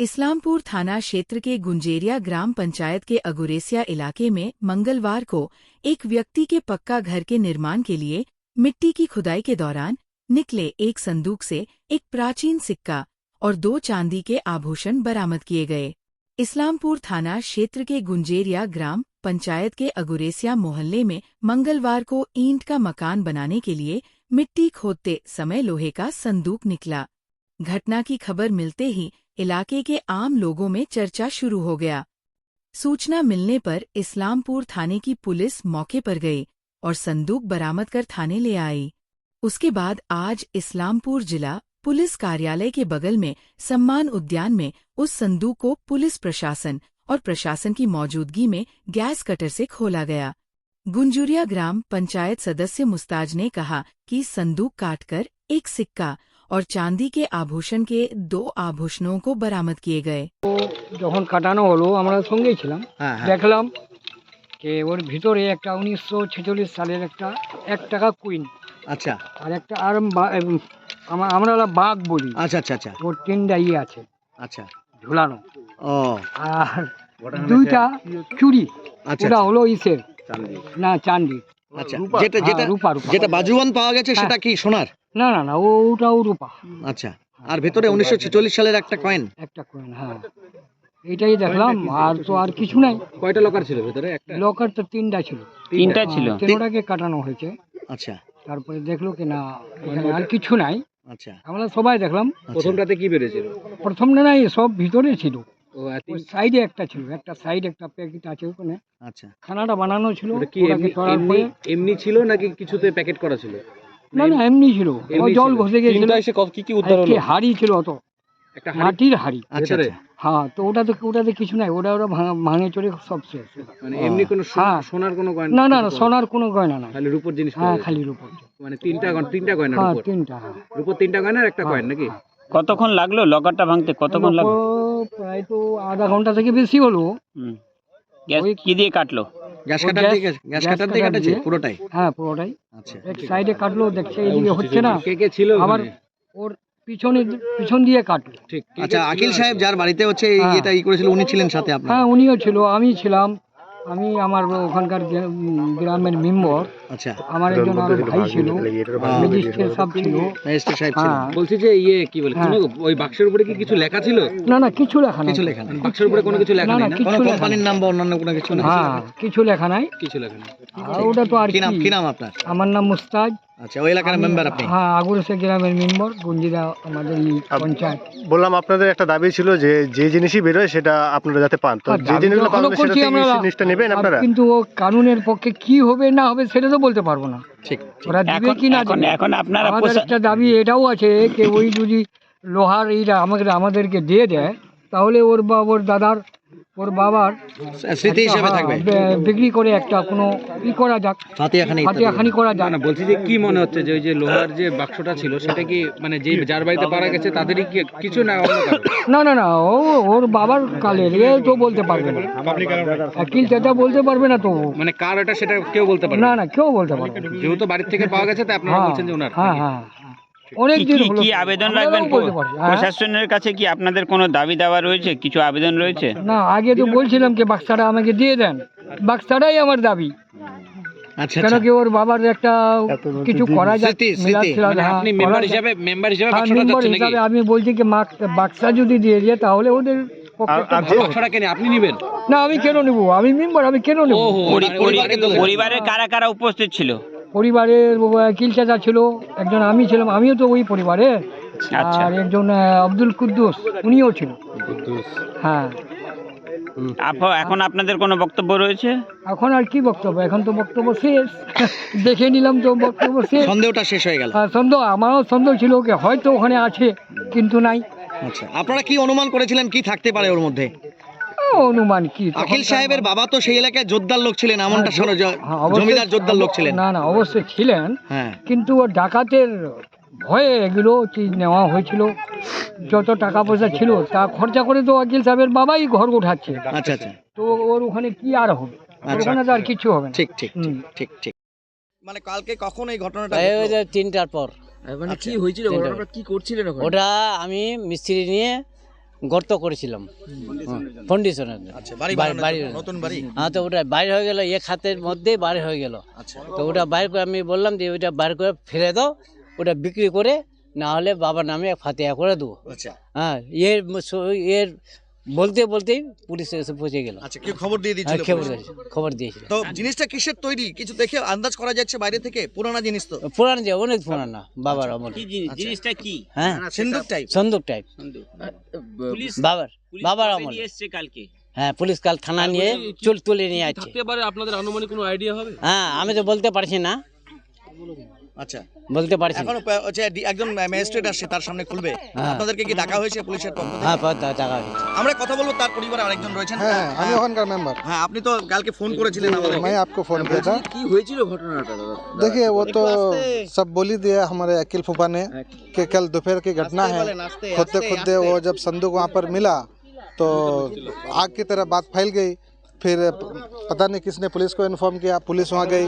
इस्लामपुर थाना क्षेत्र के गुंजेरिया ग्राम पंचायत के अगुरेसिया इलाके में मंगलवार को एक व्यक्ति के पक्का घर के निर्माण के लिए मिट्टी की खुदाई के दौरान निकले एक संदूक से एक प्राचीन सिक्का और 2 चांदी के आभूषण बरामद किए गए। इस्लामपुर थाना क्षेत्र के गुंजेरिया ग्राम पंचायत के अगुरेसिया मोहल्ले में मंगलवार को ईंट का मकान बनाने के लिए मिट्टी खोदते समय लोहे का संदूक निकला। घटना की खबर मिलते ही इलाके के आम लोगों में चर्चा शुरू हो गया। सूचना मिलने पर इस्लामपुर थाने की पुलिस मौके पर गई और संदूक बरामद कर थाने ले आई। उसके बाद आज इस्लामपुर जिला पुलिस कार्यालय के बगल में सम्मान उद्यान में उस संदूक को पुलिस प्रशासन और प्रशासन की मौजूदगी में गैस कटर से खोला गया। गुंजुरिया ग्राम पंचायत सदस्य मुस्ताज ने कहा कि संदूक काटकर एक सिक्का और चांदी के आभूषण के 2 आभूषणों को बरामद किए गए। যখন কাটানো হলো আমরা সঙ্গেই ছিলাম, দেখলাম যে ওর ভিতরে একটা 1946 সালের একটা 1 টাকা কুইন, আচ্ছা, আর একটা আর আমরা বাঘ বলি, আচ্ছা আচ্ছা আচ্ছা, ওর 3টা ইয়ে আছে, আচ্ছা, ঝুলানো। ও, আর 2টা চুড়ি, আচ্ছা, ওটা হলো ইসের না চাঁদি। আচ্ছা, যেটা যেটা রূপা যেটা বাজুয়ান পাওয়া গেছে সেটা কি সোনার? না না না, ওটাও রূপা। আচ্ছা, আর ভেতরে 1946 সালের একটা কয়েন? একটা কয়েন, হ্যাঁ, এটাই দেখলাম। আর তো আর কিছু নাই। কয়টা লকার ছিল ভেতরে? একটা লকার তো 3টা ছিল। 3টা ছিল, 3টাকে কাটানো হয়েছে। আচ্ছা, তারপরে দেখলো কি না এখানে আর কিছু নাই। আচ্ছা, আমরা সবাই দেখলাম। প্রথমটাতে কি বেরিয়েছিল? প্রথমটা নাই, সব ভিতরে ছিল। ওই সাইডে একটা ছিল, একটা সাইড একটা প্যাকেট আছে ওখানে। আচ্ছা, খানাটা বানানো ছিল। এমনি ছিল নাকি কিছুতে প্যাকেট করা ছিল? না না, এমনি ছিল। ওই জল ঘষে গিয়েছিল। কি কি উদ্ধার হলো? হাড়ি ছিল, তো একটা মাটির হাড়ি। আচ্ছা, হ্যাঁ, তো ওটাতে কিছু নাই। ওটা ভাঙে চড়ে সব শেষ। মানে এমনি কোনো সোনার কোনো গয়না? না না না, সোনার কোনো গয়না নাই, খালি রূপোর জিনিস। হ্যাঁ, খালি রূপোর। মানে 3টা গয়না? হ্যাঁ, রূপোর 3টা। রূপোর 3টা গয়না আর একটা কয়েন নাকি? কতক্ষণ লাগলো লকারটা ভাঙতে? কতক্ষণ লাগলো? প্রায় তো আধা ঘন্টা থেকে বেশি হলো। গ্যাস কি দিয়ে কাটলো? গ্যাস কাটার দিয়ে কাটেছে পুরোটাই? হ্যাঁ, পুরোটাই। আচ্ছা, এক সাইডে কাটলো, দেখছে এইদিকে হচ্ছে না। কে ছিল? আবার ওর পিছন দিয়ে কাটলো। ঠিক। আচ্ছা, আকিল সাহেব যার বাড়িতে হচ্ছে এটা করেছিল, উনি ছিলেন সাথে আপনার? হ্যাঁ, উনিও ছিল, আমি ছিলাম। আমি আমার ওখানকার গ্রামের মেম্বার। আচ্ছা, আমার একজন আরো ভাই ছিল, ম্যাজিস্ট্রেট সাহেব ছিল। ম্যাজিস্ট্রেট সাহেব ছিল। বলছি যে কি বলে ওই বাক্সের উপরে কি কিছু লেখা ছিল? না না, কিছু লেখা নাই। কিছু লেখা নাই বাক্সের উপরে? কোনো কিছু লেখা নাই? কোনো কোম্পানির নাম বা অন্যান্য কোনো কিছু না? হ্যাঁ, কিছু লেখা নাই। কিছু লেখা নাই। আর ওটা তো আর কি নাম আপনার? আমার নাম মুস্তাজ। আচ্ছা, ওই এলাকার মেম্বার আপনি? হ্যাঁ, আগুরেসা গ্রামের মেম্বার, গুঞ্জিরা আমাদের এই পঞ্চায়েত। বললাম আপনাদের একটা দাবি ছিল যে যে জিনিসই বেরোয় সেটা আপনারা যাতে পান, তো যে জিনিসগুলো পাবেন সেটা থেকে জিনিসটা নেবেন আপনারা? কিন্তু ও কানুনের পক্ষে কি হবে না হবে সেটা তো বলতে পারবো না। ঠিক, ওরা দিবে কি না দিবে। এখন আপনারা আমাদের একটা দাবি এটাও আছে যে ওই যদি লোহার এইটা আমাদেরকে দিয়ে দেয়, তাহলে ওর দাদার, ওর বাবার স্মৃতি হিসেবে থাকবে। বিক্রি করে একটা কোনো ই করা যাক, ফাতিহাখানি করা যাক। না, বলছি যে কি মনে হচ্ছে যে ওই যে লোহার যে বাক্সটা ছিল সেটা কি মানে যে যার বাড়িতে পারা গেছে তাদেরই কি কিছু না? না না না, ওর বাবার কালের, এ তো বলতে পারবে না। আকিল চাচা বলতে পারবে না তো। মানে কার এটা সেটা কেউ বলতে পারবে না? না, কেউ বলতে পারবে না। যেহেতু বাড়ির থেকে পাওয়া গেছে তাই আপনারা বলছেন যে ওনার। হ্যাঁ হ্যাঁ, অনেক দিন হলো। কি আবেদন রাখবেন প্রশাসনের কাছে? কি আপনাদের কোনো দাবি দাওয়া রয়েছে? কিছু আবেদন রয়েছে? না, আগে তো বলছিলাম যে বাক্সাটা আমাকে দিয়ে দেন, বাক্সাটাই আমার দাবি। আচ্ছা, কেন কি ওর বাবার একটা কিছু করা যায়। আপনি মেম্বার হিসেবে আমি বলছি কি বাক্সা যদি দিয়ে যায় তাহলে ওদের আপনি নেবেন না। আমি কেন নেব? আমি মেম্বার, আমি কেন নেব? পরিবারের কারা কারা উপস্থিত ছিল? পরিবারের আকিল চাচা ছিল একজন, আমি ছিলাম, আমিও তো ওই পরিবারে। আর একজন আব্দুল কুদ্দুস, উনিও ছিল। হ্যাঁ। এখন আপনাদের কোনো বক্তব্য রয়েছে? এখন আর কি বক্তব্য? এখন তো বক্তব্য শেষ। দেখে নিলাম তো বক্তব্য শেষ। সন্দেহটা শেষ হয়ে গেল। সন্দেহ, আমারও সন্দেহ ছিল কি হয়তো ওখানে আছে কিন্তু নাই। আচ্ছা, আপনারা কি অনুমান করেছিলেন কি থাকতে পারে ওর মধ্যে? অনুমান কি, আকিল সাহেবের বাবা তো সেই এলাকায় জোরদার লোক ছিলেন, এমনটা শোনা যায়। জমিদার জোরদার লোক ছিলেন? না না, অবশ্যই ছিলেন। হ্যাঁ, কিন্তু ওর ডাকাতের ভয়ে এগুলো নেওয়া হয়েছিল। যত টাকা পয়সা ছিল তা খরচা করে তো আকিল সাহেবের বাবাই ঘর উঠাচ্ছে। আচ্ছা আচ্ছা, তো ওর ওখানে কি আর হবে? ওখানে তো আর কিছু হবে না। ঠিক ঠিক ঠিক ঠিক। মানে কালকে কখন এই ঘটনাটা? 3টার পর। মানে কি হয়েছিল? ঘটনাটা কি করছিলেন ওখানে? ওটা আমি মিস্ত্রি নিয়ে গর্ত করেছিলাম ফাউন্ডেশনের। আচ্ছা, বাড়ি বাড়ি- বানানোর বাড়ি- জন্য, নতুন বাড়ি। হ্যাঁ, তো ওটা বাইরে হয়ে গেল, এক হাতের মধ্যেই বাইরে হয়ে গেল। আচ্ছা, তো ওটা বাইর করে আমি বললাম যে ওইটা বাইর করে ফেলে দাও, ওটা বিক্রি করে না হলে বাবার নামে ফাতিহা করে দেবো। আচ্ছা, হ্যাঁ, এর বলতে বলতেই পুলিশ এসে পৌঁছে গেল। আচ্ছা, কেউ খবর দিয়ে দিয়েছিল? খবর দিয়েছিল। তো জিনিসটা কিসের তৈরি কিছু দেখে আন্দাজ করা যাচ্ছে বাইরে থেকে? পুরানা জিনিস তো, পুরান যে অনেক পুরানা, বাবার আমল। জিনিসটা কি? হ্যাঁ, সিন্দুক টাইপ। সন্দুক টাইপ, পুলিশ বাবার কবে আমল। নিয়ে এসছে কালকে? হ্যাঁ, পুলিশ কাল থানা নিয়ে তুলে নিয়ে আসছে। থাকতে পারে আপনাদের আনুমানিক কোনো আইডিয়া হবে? হ্যাঁ, আমি তো বলতে পারছি না, আচ্ছা, বলতে পারছি না। এখন হচ্ছে একজন ম্যাজিস্ট্রেট আসছে, তার সামনে খুলবে। হ্যাঁ। আপনাদেরকে কি ডাকা হয়েছে পুলিশের পক্ষ থেকে? হ্যাঁ, টাকা হয়েছে। আমরা কথা বলবো, তার পরিবারে আরেকজন রয়েছেন। হ্যাঁ, আমি ওখানকার মেম্বার। হ্যাঁ, আপনি তো কালকে ফোন করেছিলেন আমাদের। मैं आपको फोन किया था। কি হয়েছিল ঘটনাটা দাদা? देखिए वो तो सब बोल ही दिया हमारे अकील फूफा ने कि कल दोपहर की घटना है। खोदते खोदते वो जब संदूक वहाँ पर मिला तो आग की तरह बात फैल गई। फिर पता नहीं किसने पुलिस को इन्फॉर्म किया, पुलिस वहाँ गई।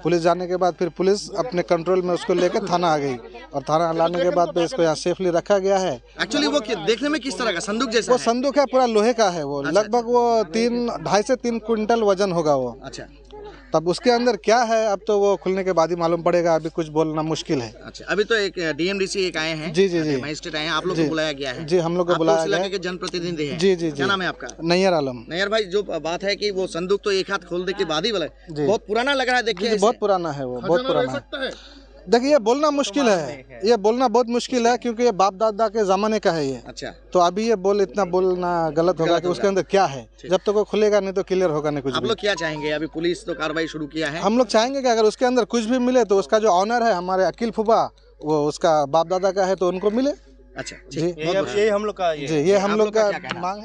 पुलिस जाने के बाद फिर पुलिस अपने कंट्रोल में उसको लेकर थाना आ गई और थाना लाने के बाद फिर इसको यहाँ सेफली रखा गया है। एक्चुअली वो देखने में किस तरह का संदूक जैसा वो है? संदूक है, पूरा लोहे का है। वो लगभग वो 2.5 से 3 क्विंटल वजन होगा वो। अच्छा, तब उसके अंदर क्या है अब तो वो खुलने के बाद ही मालूम पड़ेगा, अभी कुछ बोलना मुश्किल है। अच्छा, अभी तो एक डीएमडीसी एक आए हैं। जी, जी, जी। मजिस्ट्रेट आए हैं, आप लोग को बुलाया गया है। जी, हम लोग को आप बुलाया उस गया इलाके है। के जनप्रतिनिधि हैं। जी, जी, क्या जी। नाम है आपका? नैयर आलम। नैयर भाई, जो बात है कि वो संदूक तो एक हाथ खोलने के बाद ही बोला, जी। बहुत पुराना लग रहा है। देखिए, जी, बहुत पुराना है वो, बहुत पुराना है। देखिए ये बोलना मुश्किल है, ये बोलना बहुत मुश्किल है क्योंकि ये बाप दादा के जमाने का है ये। अच्छा, तो अभी ये इतना बोलना गलत होगा कि उसके अंदर क्या है। जब तक वो खुलेगा नहीं तो क्लियर होगा नहीं कुछ आप भी। लोग क्या चाहेंगे? अभी पुलिस तो कार्रवाई शुरू किया है। हम लोग चाहेंगे कि अगर उसके अंदर कुछ भी मिले तो उसका जो ऑनर है हमारे अकील फूफा, वो उसका बाप दादा का है तो उनको मिले। अच्छा, जी, यही हम लोग का जी, ये हम लोग का क्या कहना है? मांग है।